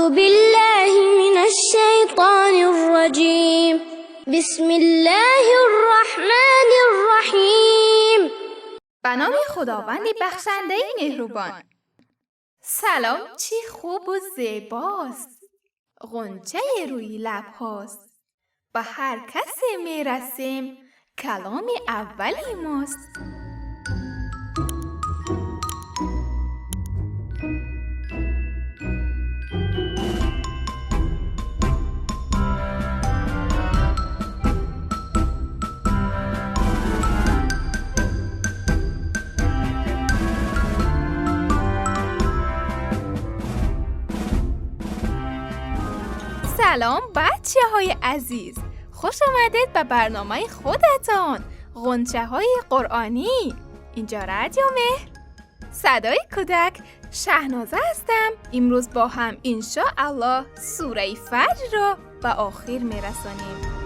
بالله من الشيطان الرجيم. بسم الله الرحمن الرحیم. به نام خداوند بخشنده مهربان. سلام، چه خوب و زیباست، غنچه روی لب هاست. به هر کسی میرسیم کلام اولی ماست. سلام بچه های عزیز، خوش آمدید به برنامه خودتان، غنچه های قرآنی. اینجا رادیو مهر، صدای کودک، شهنازه هستم. امروز با هم انشاءالله سوره فجر را به آخر میرسانیم.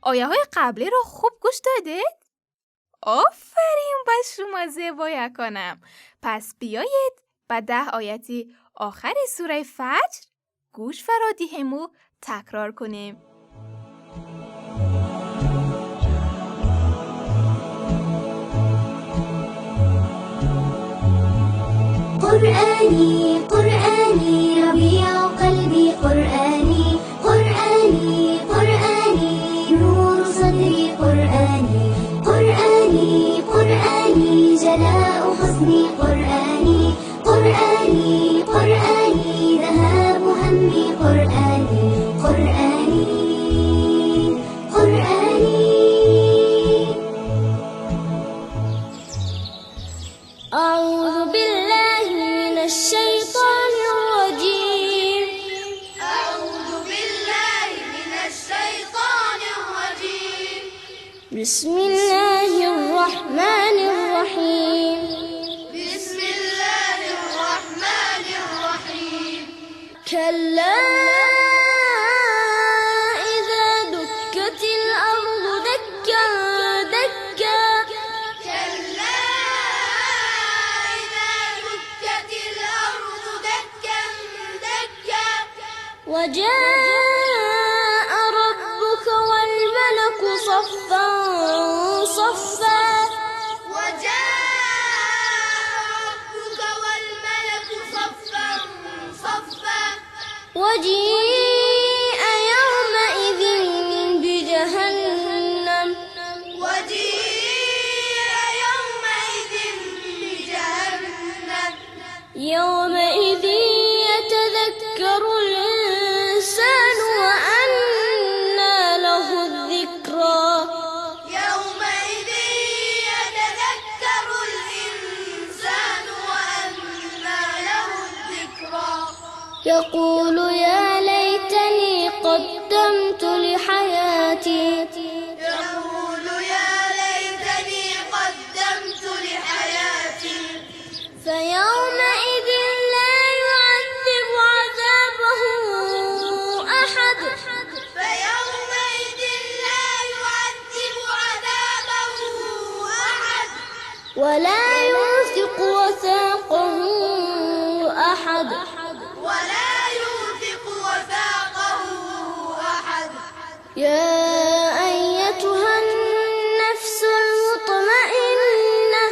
آیه های قبلی رو خوب گوش دادید؟ آفرین، بس شما زیبا کنم. پس بیایید به 10 آیتی آخر سوره فجر گوش فرا دهیم و تکرار کنیم. قرآنی قرآنی ربیع قلبی، قرآنی قرآنی قرآنی نور صدری، قرآنی قرآنی قرآنی جلاء حزنی، قرآنی قرآنی قرآنی ذهاب همي، قرآني قرآني قرآني. أعوذ بالله من الشيطان الرجيم. أعوذ بالله من الشيطان الرجيم. بسم الله الرحمن الرحيم. بسم الله الرحمن الرحيم. كلا إذا دكت الأرض دكا دكا. كلا إذا دكت الأرض دكا دكا. وجاء ربك والملك صفا صفا. وجاء ربك والملك صفا صفا. وجيء يومئذ بجهنم. وجيء يومئذ بجهنم. يومئذ يتذكر الإنسان وأنى له الذكرى. يومئذ يتذكر الإنسان وأنى له الذكرى. يقول يا ليتني قدمت لحياتي. يقول يا ليتني قدمت لحياتي. فيومئذ لا يعذب عذابه أحد. فيومئذ لا يعذب عذابه أحد. ولا يوثق وثاقه أحد. ولا يوثق وثاقه أحد. يا أيتها النفس المطمئنة.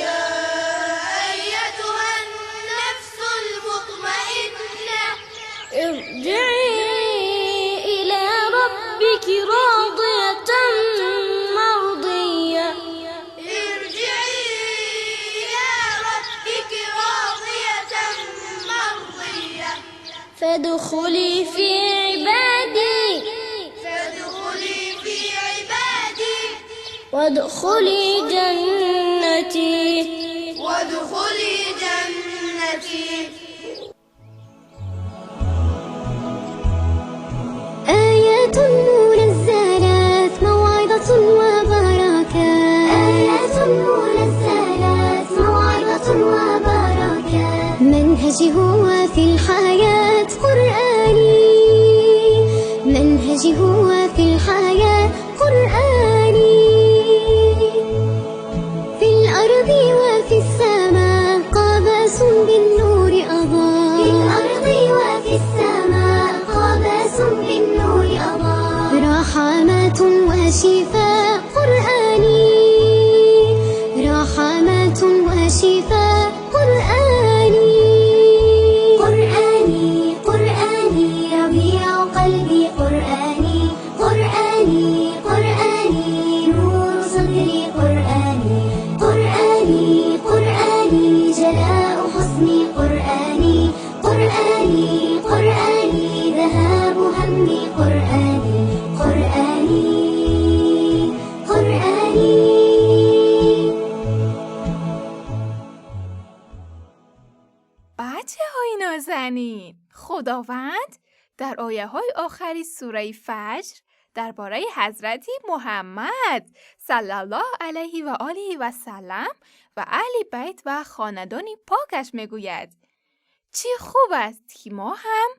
يا أيتها النفس المطمئنة. ارجعي إلى ربك راضية مرضية. ارجعي إلى ربك راضية مرضية. فادخلي في عبادي. فادخلي في عبادي. وادخلي جنتي. وادخلي جنتي. آيات منزلات موعظة وبركات. آيات منزلات موعظة وبركات. منهجي هو في الحياة قرآني المنهج هو في الحياة قرآني. في الأرض وفي السماء قابس بالنور أضاء. في الأرض وفي السماء قابس بالنور أضاء. رحمة وشفاء قرآني. رحمة وشفاء قرآني. قرآني قرآني ربيع قلبي قرآني. قرآني قرآني نور صدري قرآني. قرآني قرآني جلاء حزني قرآني. قرآني قرآني ذهاب همي قرآني. قرآني قرآني. بچه های نازنین، خداوند در آیه های آخری سوره فجر درباره حضرت محمد صلی الله علیه و آله و سلم و اهل بیت و خاندان پاکش میگوید چی خوب است که ما هم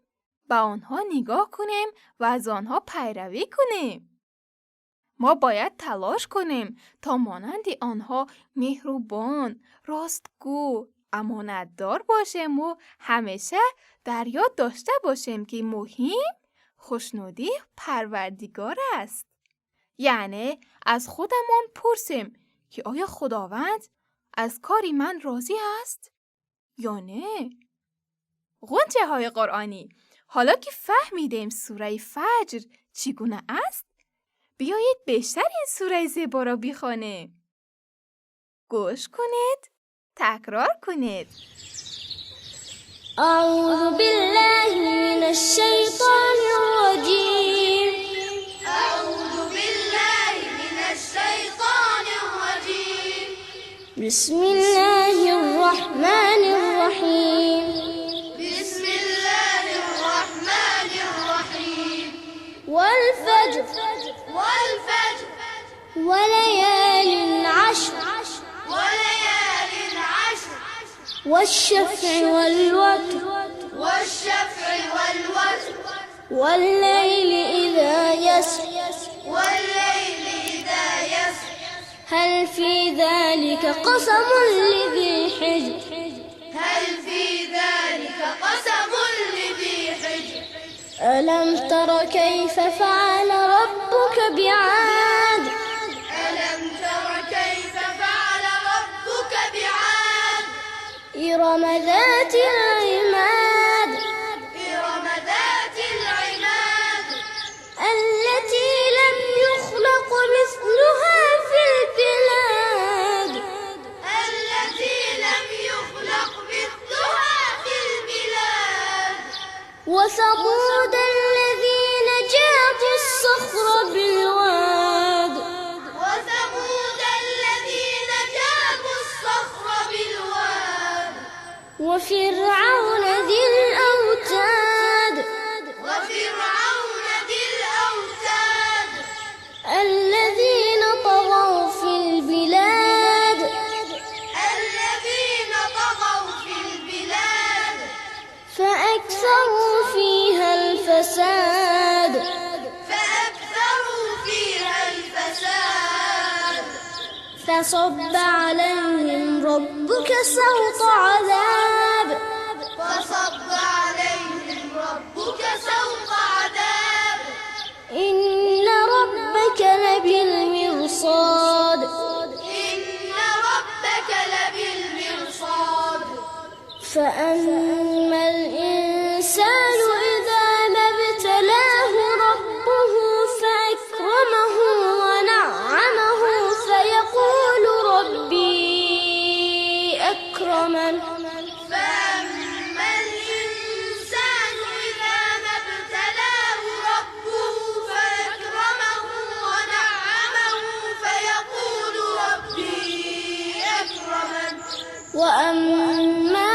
به آنها نگاه کنیم و از آنها پیروی کنیم. ما باید تلاش کنیم تا مانند آنها مهربان، راستگو، امانتدار باشیم و همیشه در یاد داشته باشیم که مهم خوشنودی پروردگار است. یعنی از خودمان پرسیم که آیا خداوند از کاری من راضی است یا نه؟ غنچه های قرآنی، حالا که فهمیدیم سوره فجر چگونه است، بیایید بیشتر این سوره زیبا را بخوانیم. گوش کنید، تکرار کنید. أعوذ بالله من الشيطان الرجيم. أعوذ بالله من الشيطان الرجيم. بسم الله الرحمن الرحيم. بسم الله الرحمن الرحيم. والفجر والفجر وليال عشر. وليال عشر. والشفع والوتر. والشفع والوتر. والليل إذا يسر. والليل إذا يسر. هل في ذلك قسم لذي حجر. هل في ذلك قسم لذي حجر. ألم تر كيف فعل ربك بعاد. ألم تر كيف فعل ربك بعاد. إرم ذات العماد. إرم ذات العماد. التي لم يخلق مثلها في البلاد. التي لم يخلق مثلها في البلاد. وثمود الذين جابوا الصخر بالواد. وثمود الذين جابوا الصخر بالواد. وفرعون ذي الأوتاد. وفرعون ذي الأوتاد. الذين طغوا في البلاد. الذين طغوا في البلاد. فأكثروا فيها الفساد. فأكثروا فيها الفساد. فصب عليهم ربك سوط عذاب. فصب عليهم ربك سوط عذاب. إن ربك لبالمرصاد. إن ربك لبالمرصاد. فأما الإنسان إذا ما ابتلاه ربه فأكرمه ونعمه فيقول ربي أكرمن. فأما الإنسان إذا ما ابتلاه ربه فأكرمه ونعمه فيقول ربي أكرمن. وأما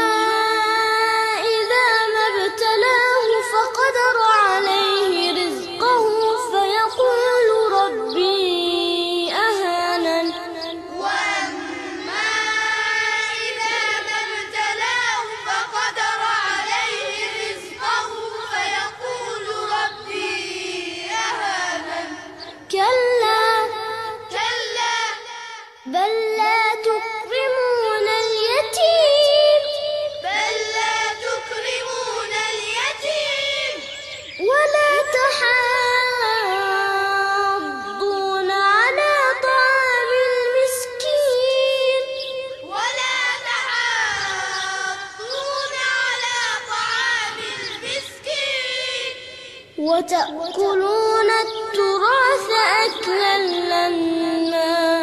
وتأكلون التراث أكلا لما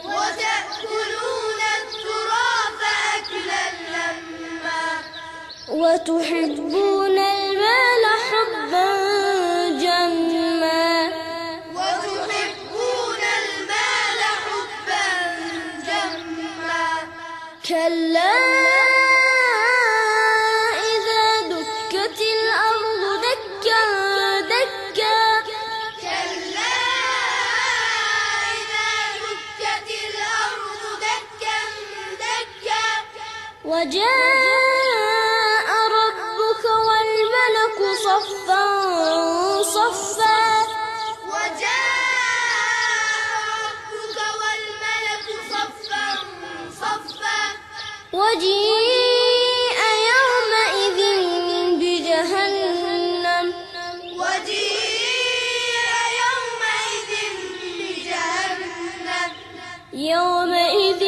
وتأكلون التراث أكلا لما وتحبون المال حبا جما وتحبون المال حبا جما كلا إذا دكت الأرض دكا دكا كلا إذا دكت الأرض دكا دكا وجاء ربك والملك صفا صفا وجاء ربك والملك صفا صفا وجيء يومئذ بجهنم وجيء يومئذ بجهنم يومئذ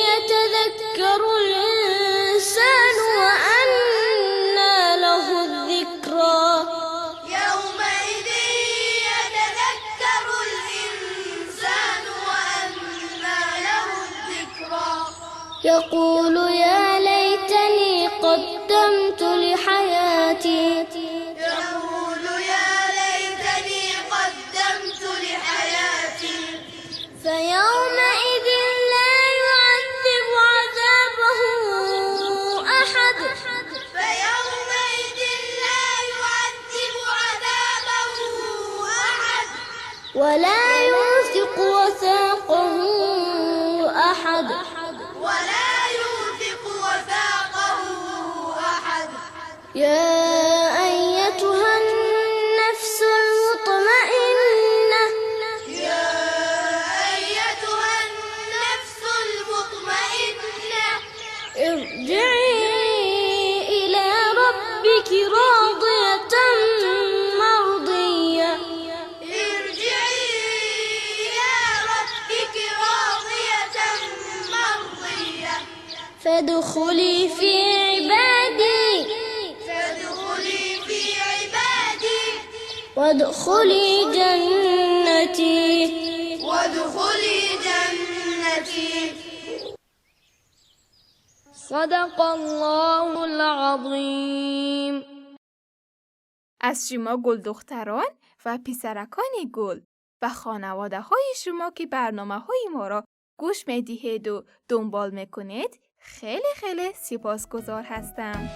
يتذكر الإنسان وأنى له الذكرى يومئذ يتذكر الإنسان وأنى له الذكرى يقول يا ليتني قدمت لحياتي يقول يا ليتني قدمت لحياتي فيومئذ لا يعذب عذابه أحد فيومئذ لا يعذب عذابه أحد ولا يوثق وثاقه أحد ولا يوثق وثاقه أحد يا أيتها النفس المطمئنة يا أيتها النفس المطمئنة ارجعي إلى ربك راضية مرضية ارجعي إلى ربك راضية مرضية فادخلي في عبادي فادخلي في عبادي وادخلي جنتي وادخلي جنتي صدق الله العظیم. از شما گل دختران و پسرکان گل و خانواده های شما که برنامه های ما را گوش میدهید و دنبال میکنید خیلی خیلی سپاسگزار هستم.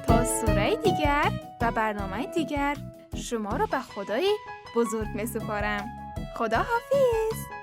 تا سوره دیگر و برنامه دیگر شما را به خدای بزرگ می سپارم. خدا حافظ.